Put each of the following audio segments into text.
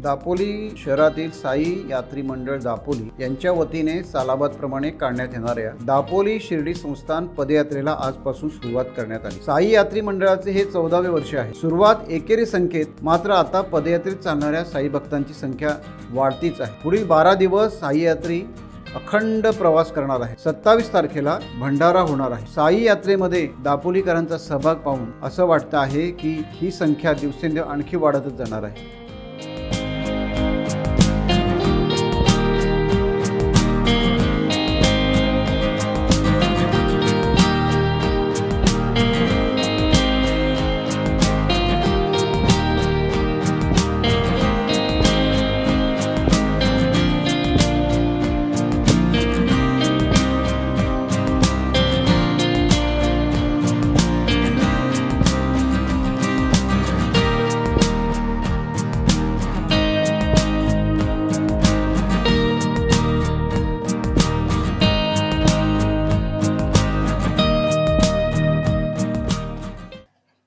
दापोली शहरातील साई यात्री मंडळ दापोली यांच्या वतीने सालाबादप्रमाणे काढण्यात येणाऱ्या दापोली शिर्डी संस्थान पदयात्रेला आजपासून सुरुवात करण्यात आली। साई यात्री मंडळाचे हे 14वे वर्ष आहे। सुरुवात एकेरी संख्येत, मात्र आता पदयात्रेत चालणाऱ्या साई भक्तांची संख्या वाढतीच आहे। पुढील 12 दिवस साई यात्री अखंड प्रवास करणार आहे। 27 तारखेला भंडारा होणार आहे। साई यात्रेमध्ये दापोलीकरांचा सहभाग पाहून असं वाटतं आहे की ही संख्या दिवसेंदिवस आणखी वाढतच जाणार आहे।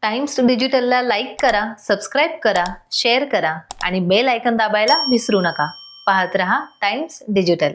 टाइम्स डिजिटलला लाईक करा, सबस्क्राईब करा, शेअर करा आणि बेल आयकॉन दाबायला विसरू नका। पाहत रहा टाइम्स डिजिटल।